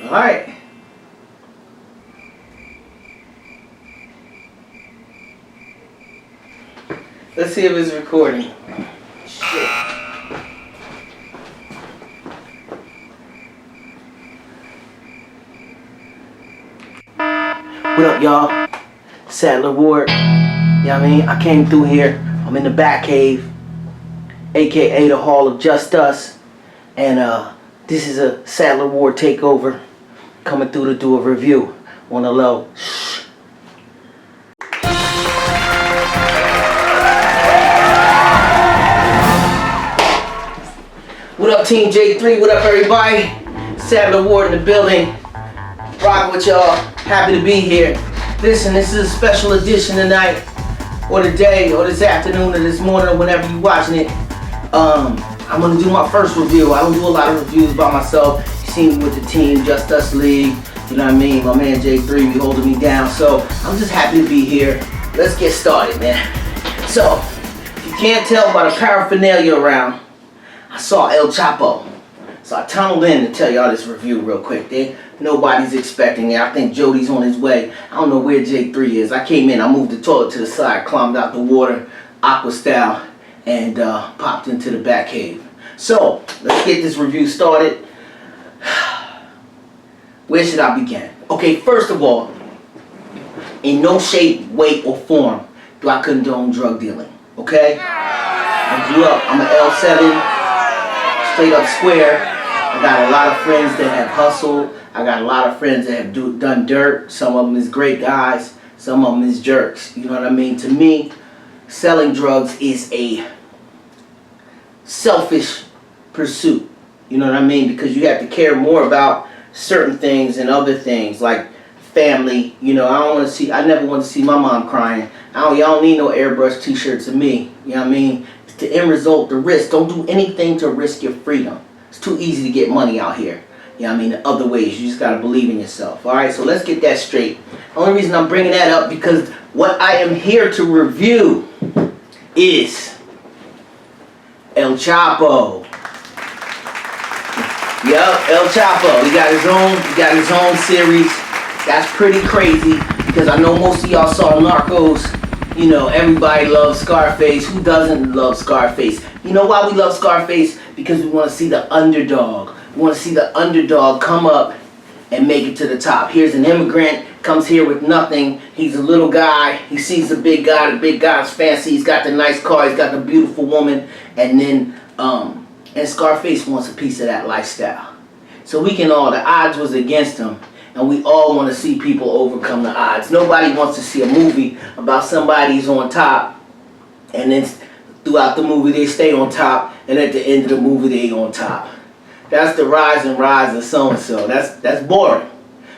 Alright. Let's see if it's recording. Shit. What up, y'all? Sadler Ward. You know what I mean? I came through here. I'm in the Bat Cave, aka the Hall of Justus. And this is a Sadler Ward takeover. Coming through to do a review on the low. Shh. What up, Team J3? What up, everybody? Sadler Ward in the building. Rocking with y'all. Happy to be here. Listen, this is a special edition tonight, or today, or this afternoon, or this morning, or whenever you're watching it. I'm gonna do my first review. I don't do a lot of reviews by myself. You see me with the team, Justus League. You know what I mean? My man J3 be holding me down. So I'm just happy to be here. Let's get started, man. So, if you can't tell by the paraphernalia around, I saw El Chapo. So I tunneled in to tell y'all this review real quick. Nobody's expecting it. I think Jody's on his way. I don't know where J3 is. I came in, I moved the toilet to the side, climbed out the water, aqua style, and popped into the Bat Cave. So, let's get this review started. Where should I begin? Okay, first of all, in no shape, weight, or form do I condone drug dealing. Okay? I grew up, I'm an L7, straight up square. I got a lot of friends that have hustled. I got a lot of friends that have done dirt. Some of them is great guys. Some of them is jerks. You know what I mean? To me, selling drugs is a selfish pursuit. You know what I mean? Because you have to care more about certain things than other things, like family. You know, I never want to see my mom crying. Y'all don't need no airbrush t-shirts of me. You know what I mean? It's the end result, the risk. Don't do anything to risk your freedom. It's too easy to get money out here. You know what I mean? The other ways. You just got to believe in yourself. Alright, so let's get that straight. The only reason I'm bringing that up because what I am here to review is El Chapo. Yup, El Chapo. He got his own series. That's pretty crazy because I know most of y'all saw Narcos. You know, everybody loves Scarface. Who doesn't love Scarface? You know why we love Scarface? Because we want to see the underdog. We want to see the underdog come up and make it to the top. Here's an immigrant, comes here with nothing. He's a little guy. He sees the big guy's fancy. He's got the nice car. He's got the beautiful woman. And then, and Scarface wants a piece of that lifestyle. So the odds was against him. And we all want to see people overcome the odds. Nobody wants to see a movie about somebody's on top, and then throughout the movie they stay on top, and at the end of the movie they on top. That's the rise and so-and-so. That's boring.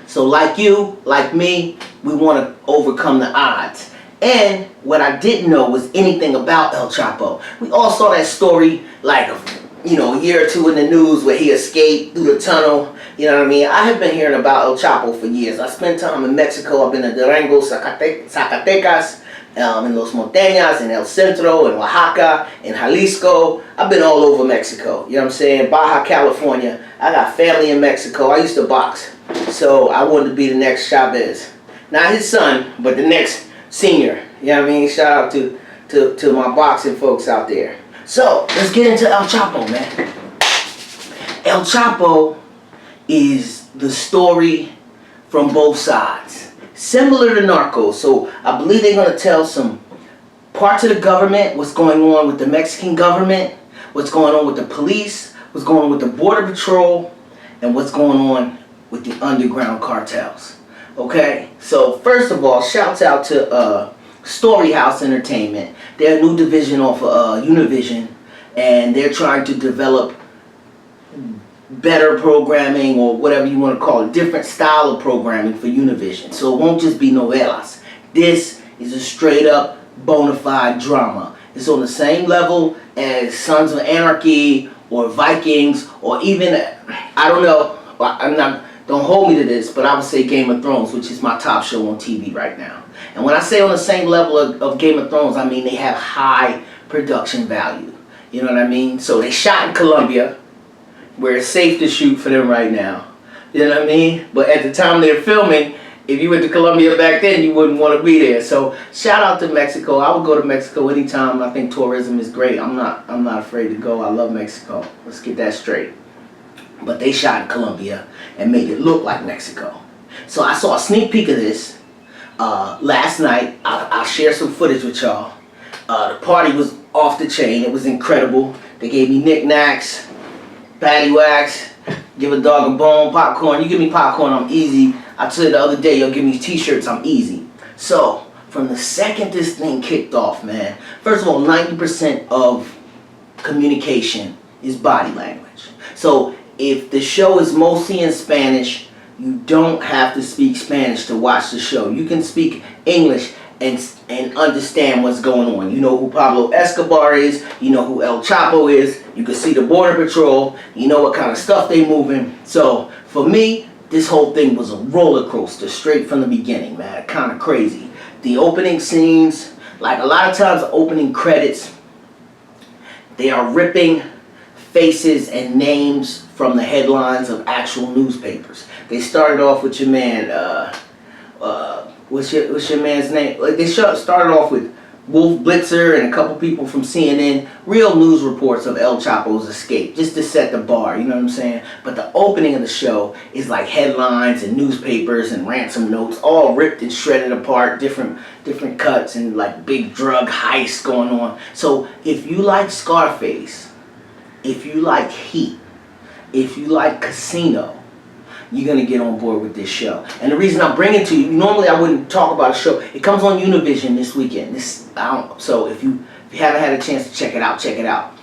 So like you, like me, we want to overcome the odds. And what I didn't know was anything about El Chapo. We all saw that story like a year or two in the news where he escaped through the tunnel. You know what I mean? I have been hearing about El Chapo for years. I spent time in Mexico. I've been in Durango, Zacatecas, in Los Montañas, in El Centro, in Oaxaca, in Jalisco. I've been all over Mexico. You know what I'm saying? Baja California. I got family in Mexico. I used to box. So I wanted to be the next Chavez. Not his son, but the next senior. You know what I mean? Shout out to my boxing folks out there. So, let's get into El Chapo, man. El Chapo is the story from both sides. Similar to Narcos. So, I believe they're going to tell some parts of the government, what's going on with the Mexican government, what's going on with the police, what's going on with the border patrol, and what's going on with the underground cartels. Okay? So, first of all, shouts out to Storyhouse Entertainment. They're a new division off of Univision, and they're trying to develop better programming, or whatever you want to call it, different style of programming for Univision. So it won't just be novelas. This is a straight up bona fide drama. It's on the same level as Sons of Anarchy or Vikings, or even, I don't know, don't hold me to this, but I would say Game of Thrones, which is my top show on TV right now. And when I say on the same level of Game of Thrones, I mean they have high production value. You know what I mean? So they shot in Colombia, where it's safe to shoot for them right now. You know what I mean? But at the time they're filming, if you went to Colombia back then, you wouldn't want to be there. So shout out to Mexico. I would go to Mexico anytime. I think tourism is great. I'm not afraid to go. I love Mexico. Let's get that straight. But they shot in Colombia and made it look like Mexico. So I saw a sneak peek of this last night. I'll share some footage with y'all. The party was off the chain. It was incredible. They gave me knickknacks, patty wax, give a dog a bone, popcorn. You give me popcorn, I'm easy. I told you the other day, you'll give me t-shirts, I'm easy. So, from the second this thing kicked off, man, first of all, 90% of communication is body language. So, if the show is mostly in Spanish, you don't have to speak Spanish to watch the show. You can speak English and understand what's going on. You know who Pablo Escobar is, you know who El Chapo is, you can see the Border Patrol, you know what kind of stuff they moving. So for me, this whole thing was a roller coaster straight from the beginning, man. Kind of crazy. The opening scenes, like a lot of times the opening credits, they are ripping faces and names from the headlines of actual newspapers. They started off with your man, what's your man's name? Like they started off with Wolf Blitzer and a couple people from CNN, real news reports of El Chapo's escape, just to set the bar, you know what I'm saying? But the opening of the show is like headlines and newspapers and ransom notes, all ripped and shredded apart, different cuts and like big drug heists going on. So if you like Scarface, if you like Heat, if you like Casino, you're going to get on board with this show. And the reason I'm bringing it to you, normally I wouldn't talk about a show. It comes on Univision this weekend. So if you haven't had a chance to check it out, check it out.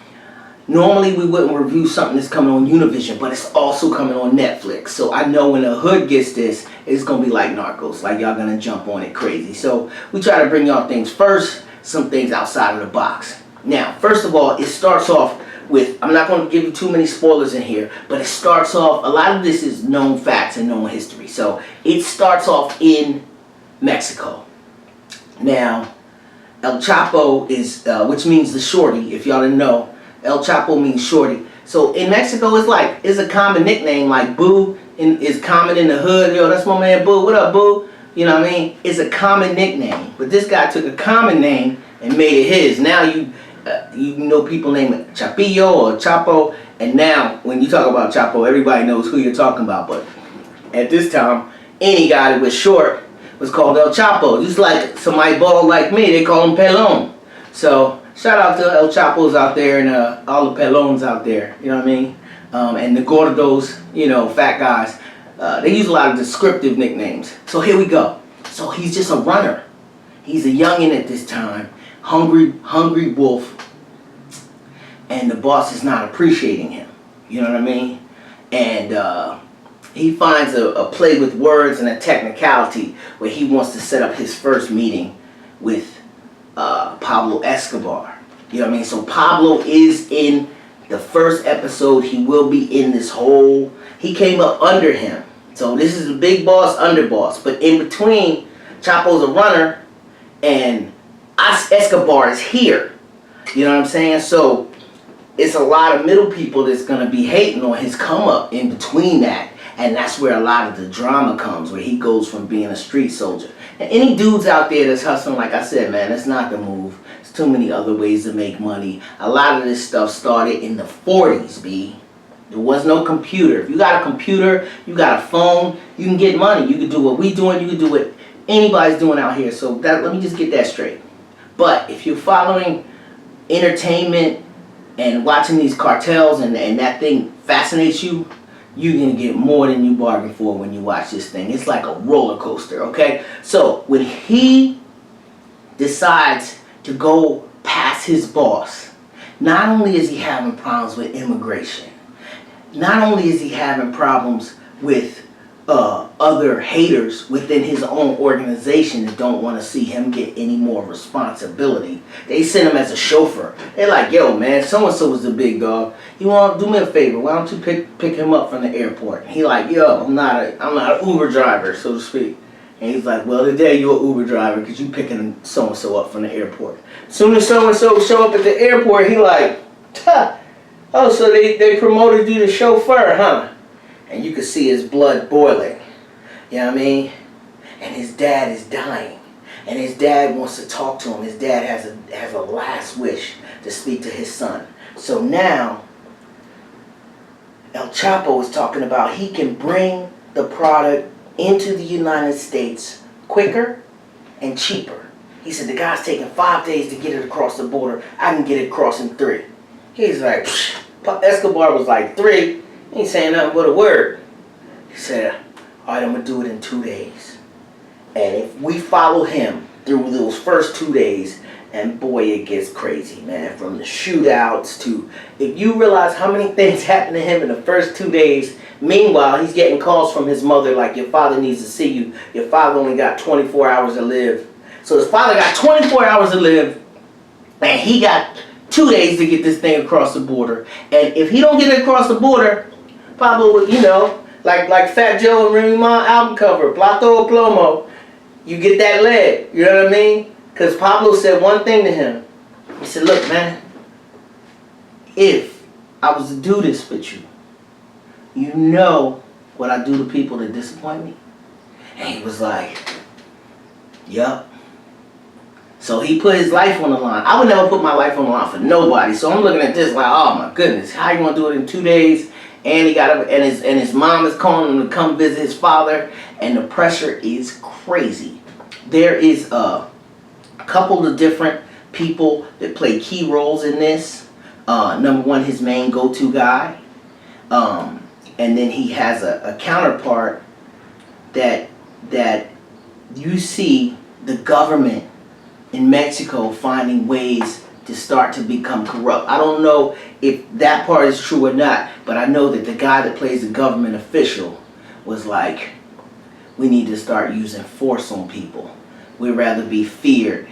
Normally we wouldn't review something that's coming on Univision, but it's also coming on Netflix. So I know when the hood gets this, it's going to be like Narcos. Like y'all going to jump on it crazy. So we try to bring y'all things first, some things outside of the box. Now, first of all, it starts off with, I'm not going to give you too many spoilers in here, but it starts off, a lot of this is known facts and known history. So it starts off in Mexico. Now, El Chapo is, which means the shorty, if y'all didn't know, El Chapo means shorty. So in Mexico, it's a common nickname, like Boo is common in the hood. Yo, that's my man Boo. What up, Boo? You know what I mean? It's a common nickname. But this guy took a common name and made it his. Now you know people name it Chapillo or Chapo, and now when you talk about Chapo, everybody knows who you're talking about. But at this time, any guy that was short was called El Chapo. Just like somebody bald like me, they call him Pelon. So shout out to El Chapos out there and all the Pelons out there, you know what I mean? And the Gordos, you know, fat guys. They use a lot of descriptive nicknames. So here we go. So he's just a runner. He's a youngin' at this time. Hungry wolf, and the boss is not appreciating him. You know what I mean? And he finds a play with words and a technicality where he wants to set up his first meeting with Pablo Escobar. You know what I mean? So Pablo is in the first episode. He will be in this whole. He came up under him. So this is the big boss, underboss. But in between, Chapo's a runner, and Escobar is here. You know what I'm saying? So it's a lot of middle people that's going to be hating on his come up in between that. And that's where a lot of the drama comes, where he goes from being a street soldier. And any dudes out there that's hustling, like I said, man, that's not the move. There's too many other ways to make money. A lot of this stuff started in the 40s, B. There was no computer. If you got a computer, you got a phone, you can get money. You can do what we doing, you can do what anybody's doing out here. So let me just get that straight. But if you're following entertainment and watching these cartels and that thing fascinates you, you're going to get more than you bargained for when you watch this thing. It's like a roller coaster, okay? So when he decides to go past his boss, not only is he having problems with immigration, not only is he having problems with other haters within his own organization that don't want to see him get any more responsibility. They send him as a chauffeur. They're like, yo, man, so-and-so was the big dog. You want to do me a favor? Why don't you pick him up from the airport? He like, yo, I'm not an Uber driver, so to speak. And he's like, well, today you're an Uber driver because you picking so-and-so up from the airport. As soon as so-and-so show up at the airport, he like, oh, so they promoted you to chauffeur, huh? and you can see his blood boiling. You know what I mean? And his dad is dying. And his dad wants to talk to him. His dad has a last wish to speak to his son. So now, El Chapo is talking about he can bring the product into the United States quicker and cheaper. He said, the guy's taking 5 days to get it across the border. I can get it across in 3. He's like, psh. Escobar was like, 3? He ain't saying nothing but a word. He said, all right, I'm going to do it in 2 days. And if we follow him through those first 2 days, and boy, it gets crazy, man. From the shootouts to, if you realize how many things happened to him in the first 2 days, meanwhile, he's getting calls from his mother like, your father needs to see you. Your father only got 24 hours to live. So his father got 24 hours to live, and he got 2 days to get this thing across the border. And if he don't get it across the border, Pablo would, you know, like Fat Joe and Remy Ma album cover, Plato o Plomo, you get that lead. You know what I mean? Because Pablo said one thing to him. He said, look, man, if I was to do this with you, you know what I do to people that disappoint me? And he was like, yup. So he put his life on the line. I would never put my life on the line for nobody. So I'm looking at this like, oh my goodness, how you gonna do it in 2 days? And he got and his mom is calling him to come visit his father, and the pressure is crazy. There is a couple of different people that play key roles in this. Number one, his main go-to guy, and then he has a counterpart that you see the government in Mexico finding ways to start to become corrupt. I don't know if that part is true or not, but I know that the guy that plays the government official was like, we need to start using force on people. We'd rather be feared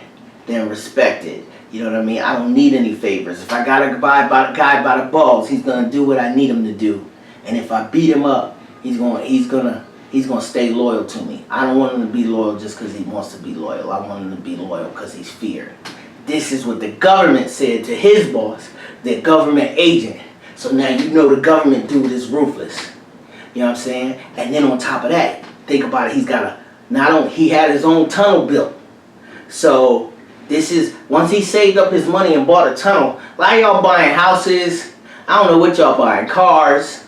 than respected. You know what I mean? I don't need any favors. If I got a guy by the balls, he's gonna do what I need him to do. And if I beat him up, he's gonna stay loyal to me. I don't want him to be loyal just because he wants to be loyal. I want him to be loyal because he's feared. This is what the government said to his boss, the government agent. So now you know the government dude is ruthless. You know what I'm saying? And then on top of that, think about it, he had his own tunnel built. So this is, once he saved up his money and bought a tunnel, a lot of y'all buying houses, I don't know what y'all buying, cars,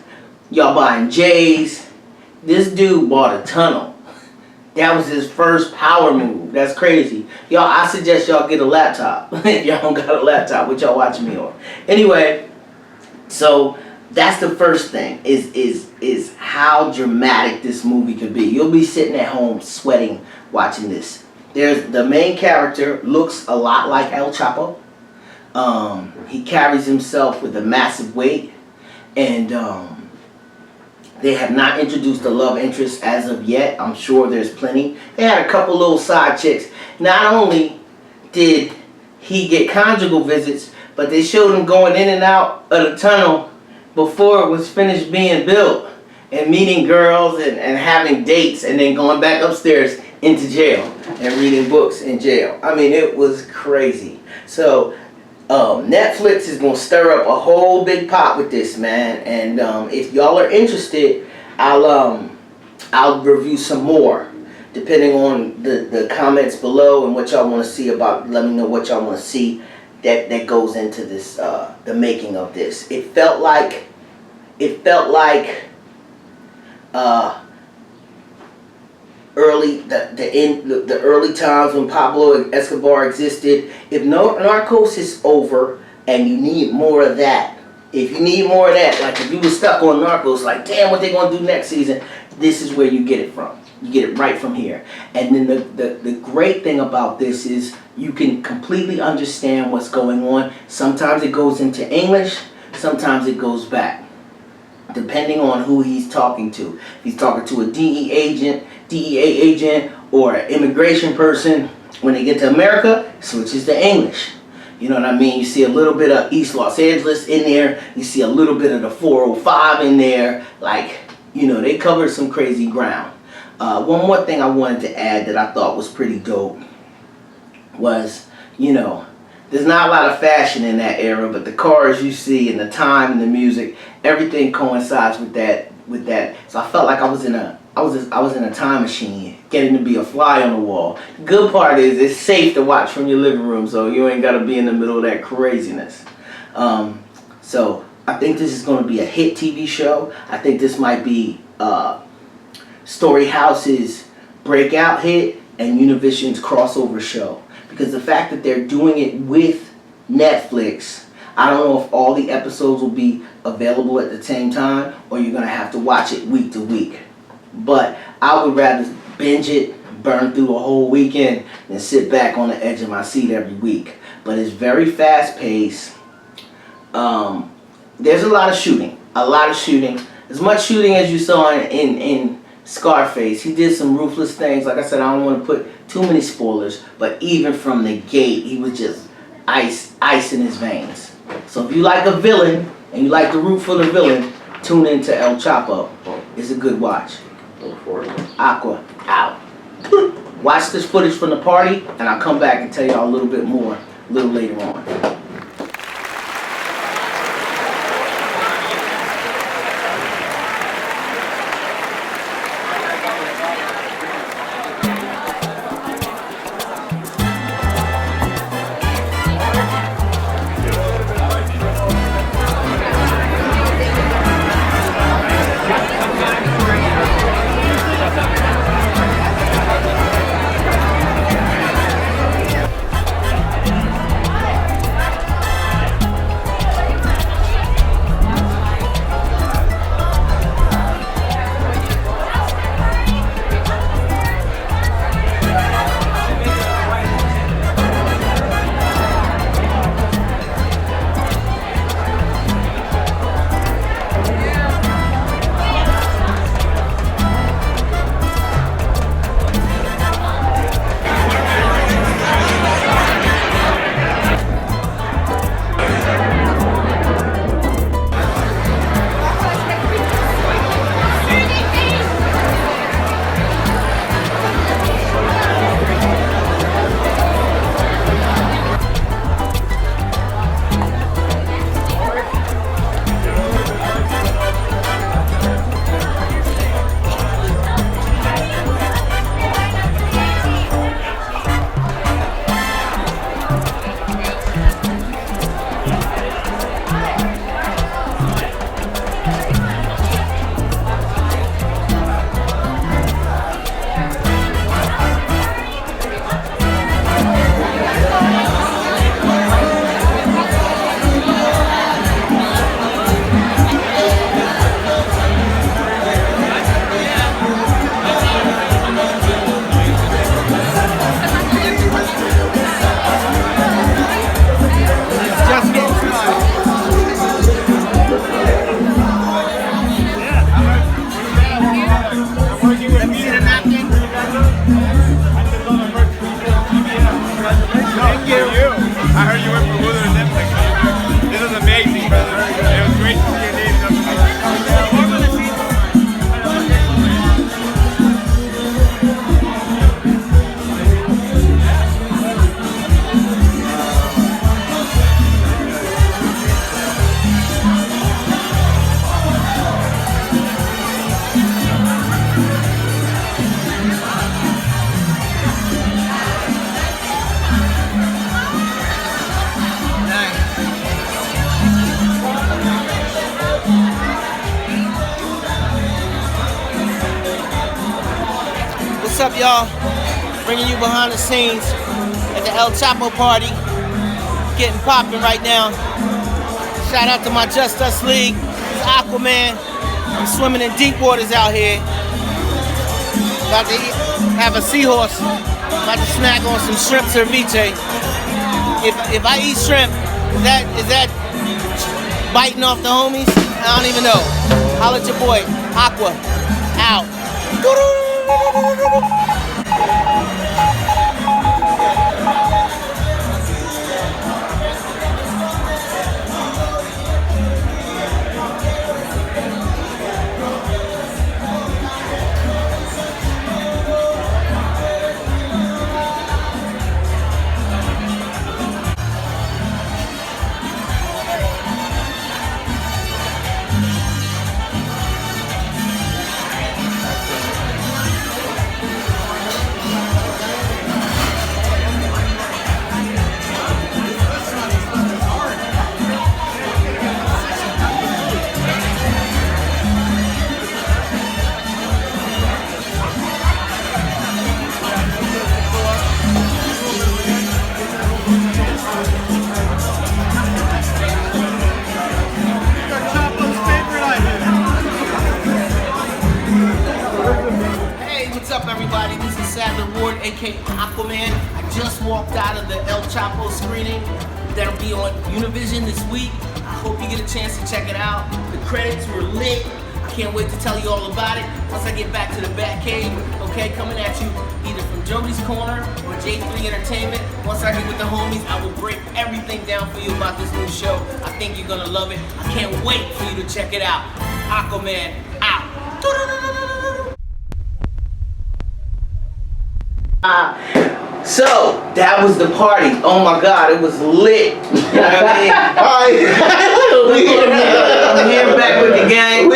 y'all buying J's. This dude bought a tunnel. That was his first power move. That's crazy. Y'all, I suggest y'all get a laptop. If y'all don't got a laptop, what y'all watching me on. Anyway, so that's the first thing, is how dramatic this movie could be. You'll be sitting at home sweating watching this. There's the main character looks a lot like El Chapo. He carries himself with a massive weight, and they have not introduced the love interest as of yet. I'm sure there's plenty. They had a couple little side chicks. Not only did he get conjugal visits, but they showed him going in and out of the tunnel before it was finished being built, and meeting girls and having dates, and then going back upstairs into jail and reading books in jail. I mean, it was crazy. So Netflix is gonna stir up a whole big pot with this, man. And if y'all are interested, I'll review some more, depending on the comments below and what y'all want to see about. Let me know what y'all want to see that goes into this, the making of this. It felt like the early times when Pablo Escobar existed. If Narcos is over and you need more of that, like if you were stuck on Narcos, like damn, what they gonna do next season? This is where you get it from. You get it right from here. And then the great thing about this is you can completely understand what's going on. Sometimes it goes into English, sometimes it goes back, depending on who he's talking to. If he's talking to a DEA agent or an immigration person, when they get to America, it switches to English. You know what I mean? You see a little bit of East Los Angeles in there. You see a little bit of the 405 in there. Like, you know, they covered some crazy ground. One more thing I wanted to add that I thought was pretty dope was, you know, there's not a lot of fashion in that era, but the cars you see and the time and the music, everything coincides with that with that. So I felt like I was in a time machine, getting to be a fly on the wall. The good part is it's safe to watch from your living room, so you ain't gotta be in the middle of that craziness. So I think this is going to be a hit TV show. I think this might be Story House's breakout hit and Univision's crossover show, because the fact that they're doing it with Netflix, I don't know if all the episodes will be available at the same time or you're going to have to watch it week to week. But I would rather binge it, burn through a whole weekend, than sit back on the edge of my seat every week. But it's very fast paced. There's a lot of shooting. As much shooting as you saw in Scarface. He did some ruthless things. Like I said, I don't want to put too many spoilers, but even from the gate, he was just ice in his veins. So if you like a villain and you like to root for the villain, tune into El Chapo. It's a good watch. Aqua out. Watch this footage from the party, and I'll come back and tell y'all a little bit more a little later on. What's up, y'all? Bringing you behind the scenes at the El Chapo party. Getting popping right now. Shout out to my Justus League. It's Aquaman. I'm swimming in deep waters out here. About to have a seahorse. About to snack on some shrimp ceviche. If I eat shrimp, is that biting off the homies? I don't even know. Holla at your boy, Aqua. Out. aka Aquaman. I just walked out of the El Chapo screening that'll be on Univision this week. I hope you get a chance to check it out. The credits were lit. I can't wait to tell you all about it once I get back to the Batcave. Okay, coming at you either from Jody's Corner or J3 Entertainment. Once I get with the homies, I will break everything down for you about this new show. I think you're gonna love it. I can't wait for you to check it out. Aquaman out. So that was the party. Oh my God, it was lit. You know what I mean? I'm here back with the gang.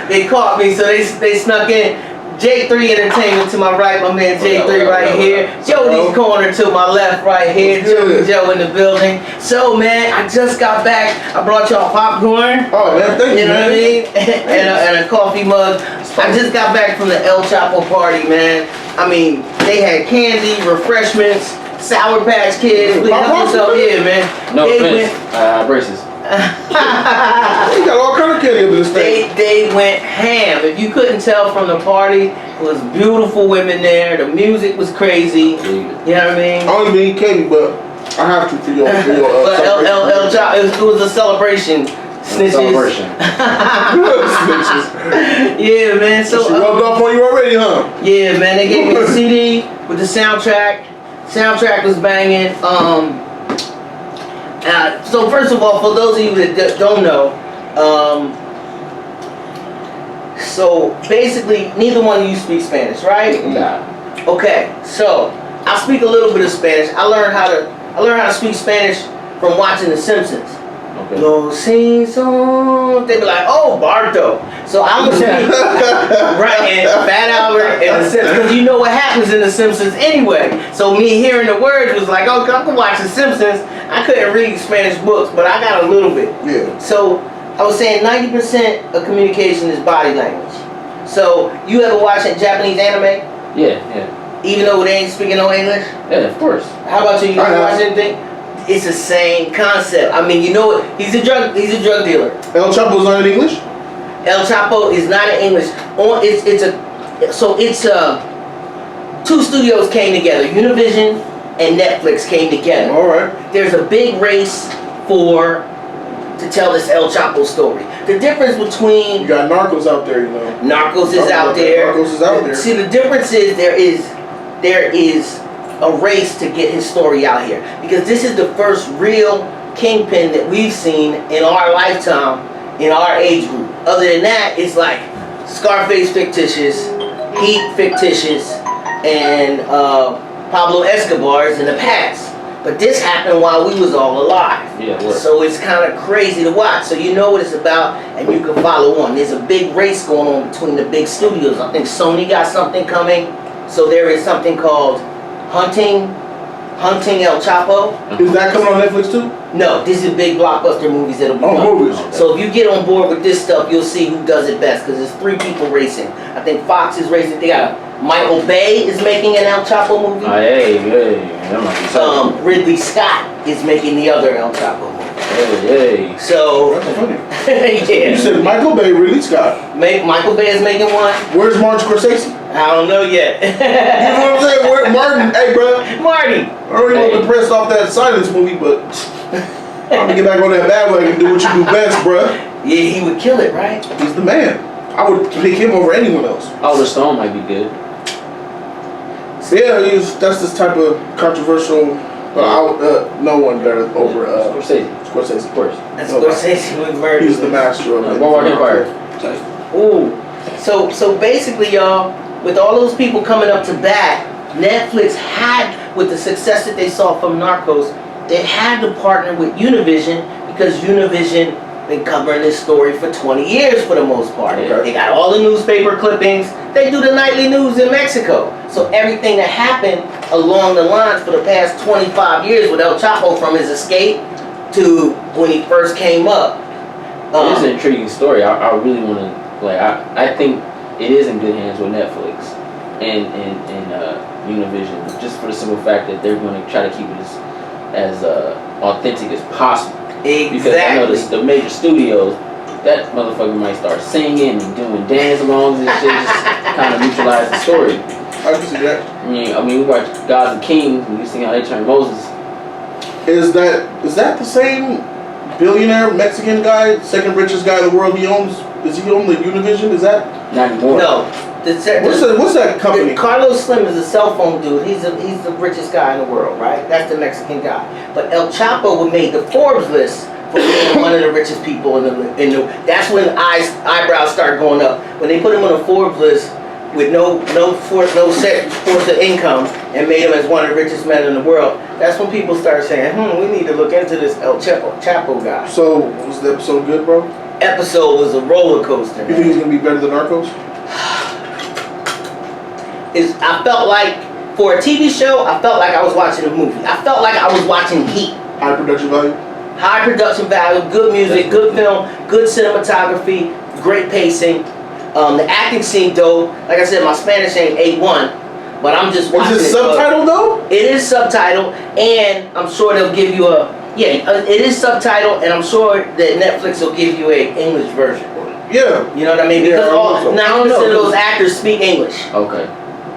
They caught me, so they snuck in. J3 Entertainment to my right, my man J3 right here. Jody's Corner to my left right here. Joe in the building. So man, I just got back. I brought y'all popcorn. Oh man, thank you. You know what I mean? and a coffee mug. I just got back from the El Chapo party, man. I mean, they had candy, refreshments, Sour Patch Kids. Help yourself here, man. No offense. Braces. You got all kind of candy up in this thing. They went ham. If you couldn't tell from the party, it was beautiful women there. The music was crazy. You know what I mean? I don't even eat candy, but I have to for your but El Chapo, it was a celebration. Snitches. Celebration. Yeah, man. So she rubbed off on you already, huh? Yeah, man. They gave me a CD with the soundtrack. Soundtrack was banging. So first of all, for those of you that don't know, so basically, neither one of you speak Spanish, right? Nah. Okay. So I speak a little bit of Spanish. I learned how to speak Spanish from watching The Simpsons. Okay. Los Simpsons. They be like, oh, Barto. So I'm gonna speak right, and Fat Albert and The Simpsons, because you know what happens in The Simpsons anyway. So me hearing the words was like, okay, I can watch The Simpsons. I couldn't read Spanish books, but I got a little bit. Yeah. So I was saying 90% of communication is body language. So you ever watch a Japanese anime? Yeah. Even though they ain't speaking no English? Yeah, of course. How about you? You ever watch anything? It's the same concept. I mean, you know what? He's a drug dealer. El Chapo's not in English? El Chapo is not in English. Two studios came together. Univision and Netflix came together. All right. There's a big race to tell this El Chapo story. The difference between you got Narcos out there, you know. Narcos is out there. Narcos is out there. See, the difference is there is a race to get his story out here, because this is the first real kingpin that we've seen in our lifetime, in our age group. Other than that, it's like Scarface fictitious, Heat fictitious, and Pablo Escobar's in the past. But this happened while we was all alive. Yeah, so it's kind of crazy to watch. So you know what it's about, and you can follow on. There's a big race going on between the big studios. I think Sony got something coming. So there is something called Hunting El Chapo. Is that coming on Netflix too? No, this is big blockbuster movies that'll be coming. Movies. So if you get on board with this stuff, you'll see who does it best, because there's 3 people racing. I think Fox is racing. They got Michael Bay is making an El Chapo movie. Hey. Ridley Scott is making the other El Chapo movie. Hey. So That's funny. yeah. You said Michael Bay, Ridley Scott. Michael Bay is making one. Where's Martin Scorsese? I don't know yet. You know what I'm saying? Where, Martin, hey bro. Marty. I don't even want to press off that Silence movie, but I'm gonna get back on that bandwagon and do what you do best, bro. Yeah, he would kill it, right? He's the man. I would pick him over anyone else. Oliver Stone might be good. Yeah, that's this type of controversial. No one better over Scorsese, of course. That's Scorsese would murder. He's the master of it. Boardwalk Empire. Ooh. So basically, y'all, with all those people coming up to bat, Netflix had, with the success that they saw from Narcos, they had to partner with Univision, because Univision been covering this story for 20 years for the most part. Okay. They got all the newspaper clippings. They do the nightly news in Mexico. So everything that happened along the lines for the past 25 years with El Chapo, from his escape to when he first came up. It is an intriguing story. I really want to, I think it is in good hands with Netflix and Univision, just for the simple fact that they're going to try to keep it as authentic as possible. Exactly. Because I know the major studios, that motherfucker might start singing and doing dance alongs and shit, just kind of neutralize the story. I can see that. I mean, we watch Gods and Kings, and you see how they turn Moses. Is that the same billionaire Mexican guy, second richest guy in the world? Does he own the Univision? Is that? Not anymore. No. What's that company? Carlos Slim is a cell phone dude. He's the richest guy in the world, right? That's the Mexican guy. But El Chapo made the Forbes list for being one of the richest people in the. That's when eyebrows start going up. When they put him on the Forbes list with no set source of income and made him as one of the richest men in the world. That's when people start saying, we need to look into this El Chapo guy. So was the episode good, bro? Episode was a roller coaster. You think he's gonna be better than Narcos? I felt like, for a TV show, I felt like I was watching a movie. I felt like I was watching Heat. High production value? High production value, good music, good film, good cinematography, great pacing. The acting seemed dope. Like I said, my Spanish ain't A1, but I'm just watching it. Is it subtitled though? It is subtitled, and I'm sure they'll give you it is subtitled, and I'm sure that Netflix will give you a English version. Yeah. You know what I mean? Because 90% of those actors speak English. Okay.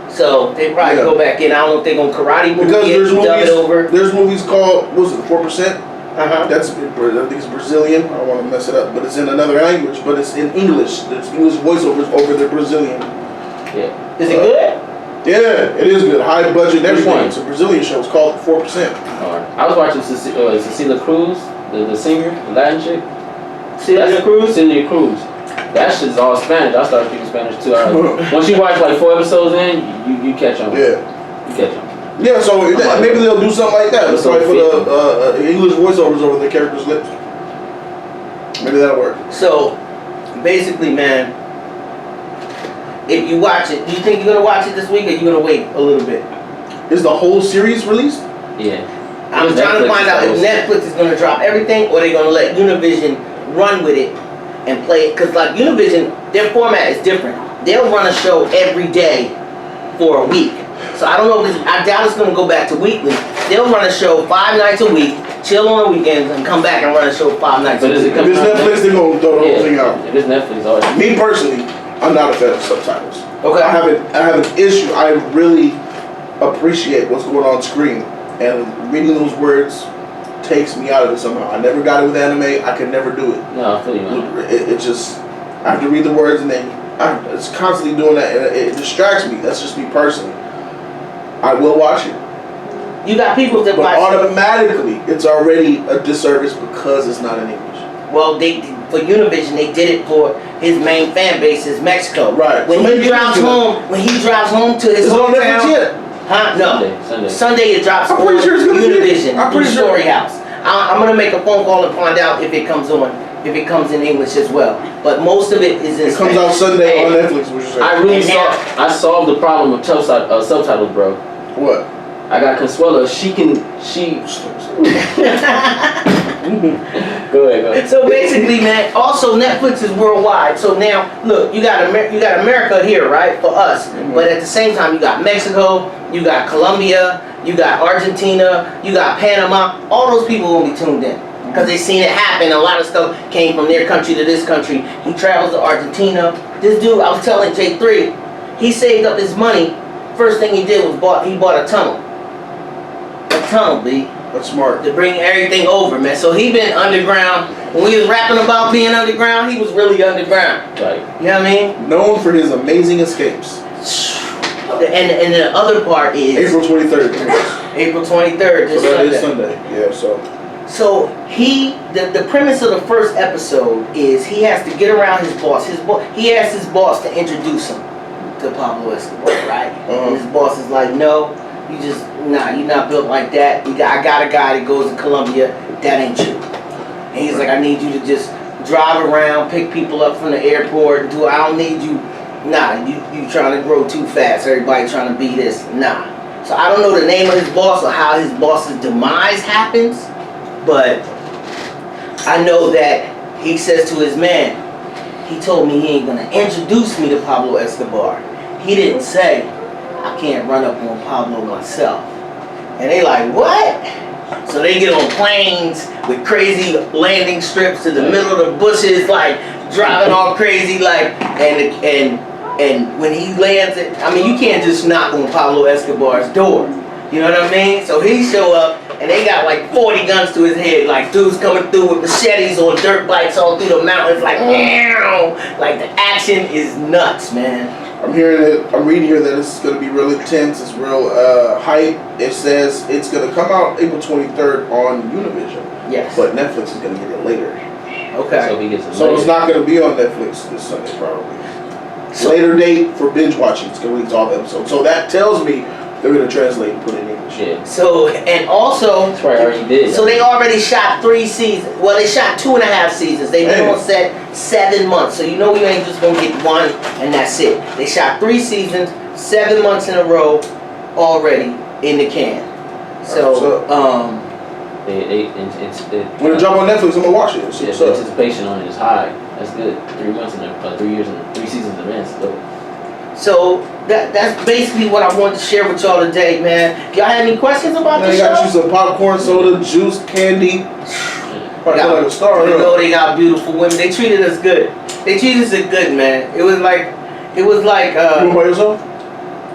So they probably go back in. I don't know if they're gonna karate movie because dub it over. There's movies called 4%. Uh-huh. That's, I think it's Brazilian. I don't want to mess it up, but it's in another language, but it's in English. There's English voiceovers over the Brazilian. Yeah. Is it good? Yeah, it is good. High budget and everything. one? It's a Brazilian show. It's called 4%. I was watching Cecilia Cruz, the singer, the Latin chick. Celia Cruz? Celia Cruz. That shit's all Spanish. I started speaking Spanish too. Once you watch like 4 episodes in, you catch on. Yeah. You catch on. Yeah, so maybe they'll do something like that. Let's try to put English voiceovers over the characters' lips. Maybe that'll work. So, basically, man, if you watch it, do you think you're gonna watch it this week, or you gonna wait a little bit? Is the whole series released? Yeah. I'm trying to find out if Netflix is gonna drop everything, or they're gonna let Univision run with it and play it. Cause like Univision, their format is different. They'll run a show every day for a week. So I don't know if I doubt it's gonna go back to weekly. They'll run a show 5 nights a week, chill on the weekends, and come back and run a show 5 nights a week. If it's Netflix, they're gonna throw the whole thing out. If it's Netflix, always. Me personally, I'm not a fan of subtitles. Okay. I have an issue. I really appreciate what's going on screen, and reading those words takes me out of it somehow. I never got it with anime. I could never do it. No, I feel you, man. It just, I have to read the words, and then it's constantly doing that, and it distracts me. That's just me personally. I will watch it. You got people that But watch automatically, it's already a disservice because it's not in English. Well, for Univision, they did it for his main fan base is Mexico. Right. When So he drives home, to his It's on Netflix hometown, yet? huh? No. Sunday it drops I'm pretty on sure it's gonna be. Univision. I'm pretty sure. Story House. I'm gonna make a phone call and find out if it comes on, if it comes in English as well. But most of it is in It comes out Sunday on Netflix. What you say? I solved the problem of subtitles, bro. What? I got Consuelo. Go ahead. So basically, man, also Netflix is worldwide. So now, look, you got America here, right, for us. Mm-hmm. But at the same time, you got Mexico, you got Colombia, you got Argentina, you got Panama. All those people will be tuned in because they seen it happen. A lot of stuff came from their country to this country. He travels to Argentina. This dude, I was telling J3, he saved up his money. First thing he did was he bought a tunnel. A tunnel, B. That's smart. To bring everything over, man. So he been underground. When we was rapping about being underground, he was really underground. Right. You know what I mean? Known for his amazing escapes. And the other part is April 23rd. April 23rd. This So that is Sunday. Sunday. Yeah. So the premise of the first episode is he has to get around his boss. He asked his boss to introduce him to Pablo Escobar, right? And his boss is like, no, you're not built like that. I got a guy that goes to Colombia. That ain't you. And he's like, I need you to just drive around, pick people up from the airport, I don't need you. Nah, you trying to grow too fast. Everybody trying to be this. Nah. So I don't know the name of his boss or how his boss's demise happens, but I know that he says to his man, he told me he ain't gonna introduce me to Pablo Escobar. He didn't say, I can't run up on Pablo myself. And they like, what? So they get on planes with crazy landing strips to the middle of the bushes, like driving all crazy, like, and And when he lands it, I mean, you can't just knock on Pablo Escobar's door. You know what I mean? So he show up, and they got like 40 guns to his head. Like, dudes coming through with machetes on dirt bikes all through the mountains. Like, meow. Like, the action is nuts, man. I'm reading here that it's going to be real intense. It's real hype. It says it's going to come out April 23rd on Univision. Yes. But Netflix is going to get it later. Okay. So he gets it So later. it's not going to be on Netflix this Sunday, probably. Later date for binge watching. It's going to release all the episodes. So that tells me they're going to translate and put it in English. Yeah. So, and also, That's right, I already did. so they already shot 3 seasons. Well, they shot 2.5 seasons. They've been on set 7 months. So you know you ain't just gonna get one and that's it. They shot 3 seasons, 7 months in a row, already in the can. So, when it drop on Netflix, I'm gonna watch it. See yeah, what's the up. anticipation on it is high. That's good. 3 months in there, 3 years and 3 seasons in advance. so that's basically what I wanted to share with y'all today, man. If y'all had any questions about Man, the you got you show? some popcorn, soda, juice, candy. Probably feel like a star, You huh? know they got beautiful women. They treated us good. They treated us good, man. It was like You went by yourself?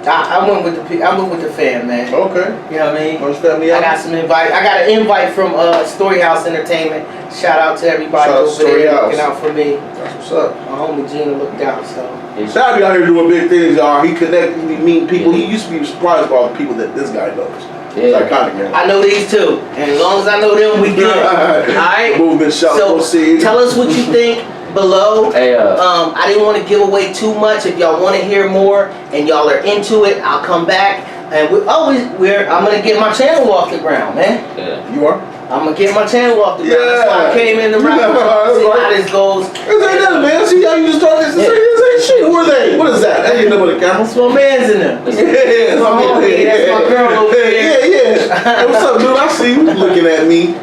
I went with the fam, man. Okay. You know what I mean? Nice family I out. got some invite. I got an invite from Storyhouse Entertainment. Shout out to everybody Shout out over to there Storyhouse. looking out for me. That's what's up. My homie Gina looked out, so. Shout be out here doing big things, y'all. He connected, he meeting people. He used to be surprised by all the people that this guy knows. It's Yeah. iconic, man. I know these two, and as long as I know them, we good. Alright? Movement, shout, So proceed. tell us what you think below. Hey, I didn't want to give away too much. If y'all want to hear more and y'all are into it, I'll come back. And I'm gonna get my channel off the ground, man. yeah. You are? I'm gonna get my channel off the ground. That's why I Yeah. came in the rap. Yeah, See how right. this goes. This ain't nothing, man. See how you just talking? This ain't shit. Who are they? What is that? That ain't nobody camera. That's my man's in there. Yeah, That's my homie. That's my girl over there. Yeah. Hey, what's up, dude? I see you looking at me.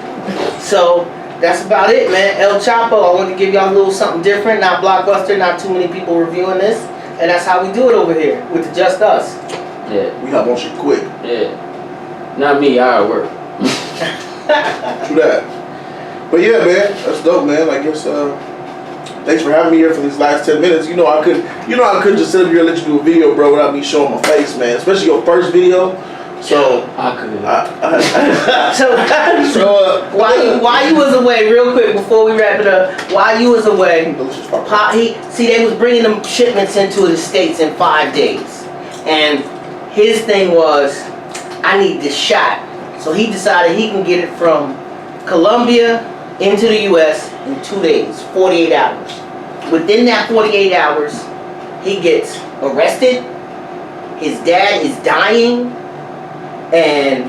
So that's about it, man. El Chapo. I wanted to give y'all a little something different. Not blockbuster. Not too many people reviewing this, and that's how we do it over here with the Just Us. Yeah. We hop on shit quick. Yeah. Not me, I work. True that. But yeah, man, that's dope, man. I guess thanks for having me here for these last 10 minutes. You know I couldn't just sit up here and let you do a video, bro, without me showing my face, man. Especially your first video. So I could. So while you was away, real quick before we wrap it up, while you was away, they was bringing them shipments into the States in 5 days, and his thing was, I need this shot. So he decided he can get it from Colombia into the U.S. in 2 days, 48 hours. Within that 48 hours, he gets arrested. His dad is dying, and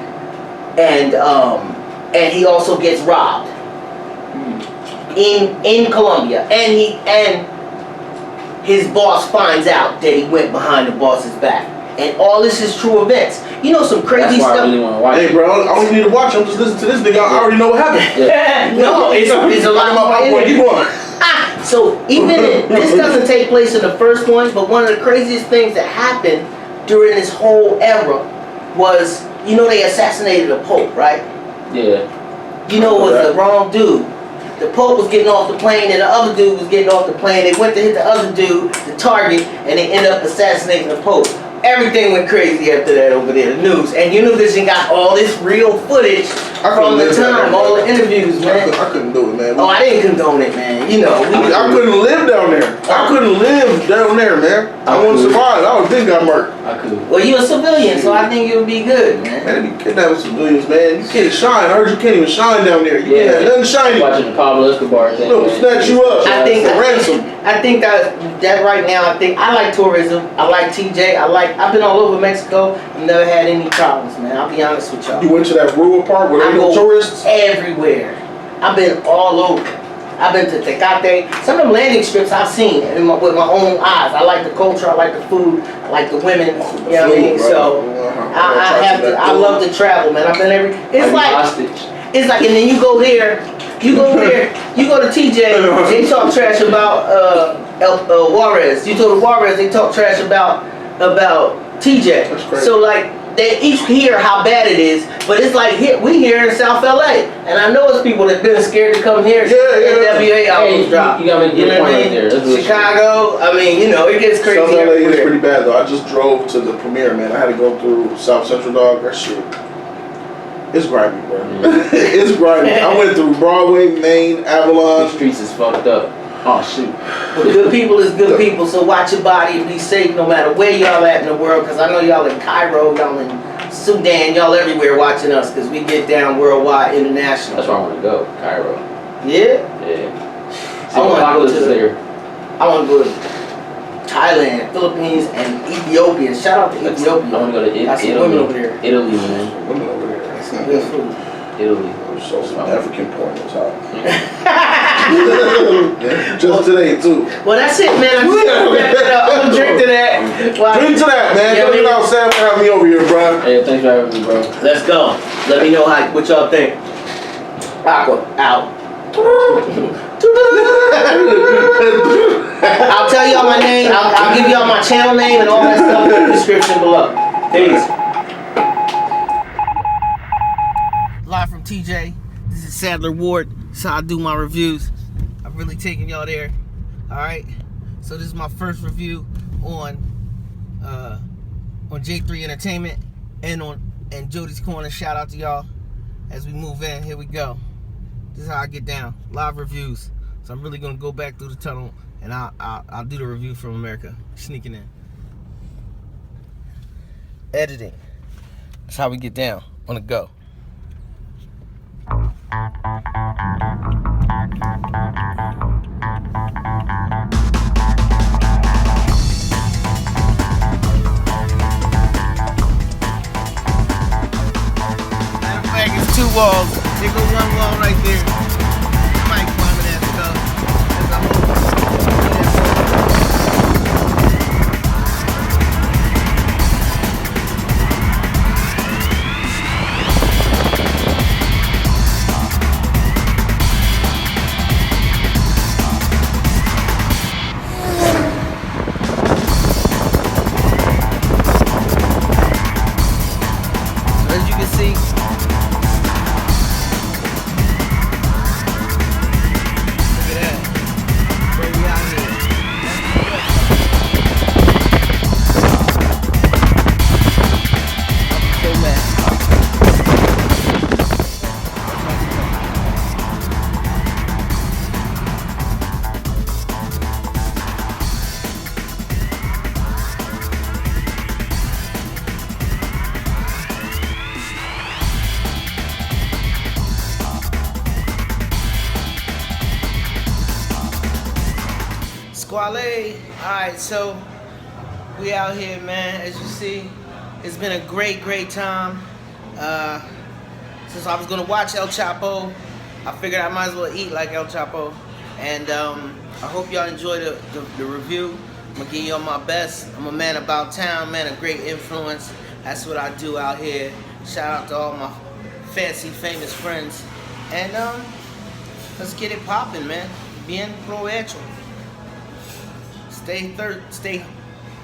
he also gets robbed in Colombia, and his boss finds out that he went behind the boss's back, and all this is true events. You know some crazy That's why stuff. I really want to watch Hey, it. bro, I don't need to watch. I'm just listening to this nigga. I already know what happened. No, it's a lot more in there. Keep on. So this doesn't take place in the first one, but one of the craziest things that happened during this whole era was, you know, they assassinated a pope, right? Yeah. You know, it was the wrong dude. The pope was getting off the plane, and the other dude was getting off the plane. They went to hit the other dude, the target, and they ended up assassinating the pope. Everything went crazy after that over there, the news. And Univision got all this real footage from the time, all the interviews, man. I couldn't do it, man. Oh, I didn't condone it, man. You know, I couldn't live down there. I couldn't live down there, man. I wouldn't survive. I would think got murked. I could. well, you're a civilian, so I think you'll be good, man. Man, they be kidnapping civilians, man. You can't shine. I heard you can't even shine down there. You can't have nothing shiny. Watching the Pablo Escobar thing. They'll snatch you up. I think ransom. I think that right now, I like tourism. I like TJ. I've been all over Mexico. I've never had any problems, man. I'll be honest with y'all. You went to that rural part where there I ain't no go tourists? everywhere. I've been all over. I've been to Tecate. Some of them landing strips I've seen with my own eyes. I like the culture. I like the food. I like the women. You know what I mean? So I love to travel, man. I've been it's like, and then you go there, you go to TJ, they talk trash about Juarez. You go to Juarez, they talk trash about TJ. That's crazy. So like, they each hear how bad it is, but it's like we here in South LA, and I know it's people that been scared to come here. NWA albums drop. You got me know what I mean? There. Chicago, I mean, you know, it gets crazy. South LA is pretty bad though. I just drove to the premiere, man. I had to go through South Central, dog. That shit. It's grimy, bro. It's grimy. I went through Broadway, Maine, Avalon. The streets is fucked up. Oh shoot. Well, good people is good people, so watch your body and be safe no matter where y'all at in the world, because I know y'all in Cairo, y'all in Sudan, y'all everywhere watching us, because we get down worldwide, international. That's where I want to go, Cairo. Yeah? Yeah. I want to go to there. I want to go to Thailand, Philippines, and Ethiopia. Shout out to Ethiopia. I want to go to Got some women over there. Italy, man. Women over there. That's some good food. Italy. So some African porn was hot. Just today too. Well, that's it, man. I'm gonna drink to that. Drink to that, man. Yeah, Go get out, Sam, for having me over here, bro. Hey, thanks for having me, bro. Let's go. Let me know what y'all think. Aqua out. I'll tell y'all my name. I'll give y'all my channel name and all that stuff in the description below. Peace. Live from TJ. This is Sadler Ward. This is how I do my reviews. I've really taken y'all there. Alright. So this is my first review on J3 Entertainment and Jody's Corner. Shout out to y'all as we move in. Here we go. This is how I get down. Live reviews. So I'm really gonna go back through the tunnel and I'll do the review from America. Sneaking in. Editing. That's how we get down on the go. Matter of fact, it's two walls. There goes one wall right there. Might climb it as it goes. As I move. As you can see, look at that. Where we out here. I'm so mad. Squale. Alright, so we out here, man. As you see, it's been a great time. Since I was gonna watch El Chapo, I figured I might as well eat like El Chapo. And I hope y'all enjoy the review. I'm gonna give y'all my best. I'm a man about town, man, a great influence. That's what I do out here. Shout out to all my fancy, famous friends. And let's get it popping, man. Bien provecho.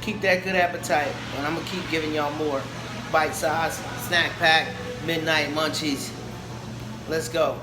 Keep that good appetite, and I'm gonna keep giving y'all more bite size, snack pack, midnight munchies. Let's go.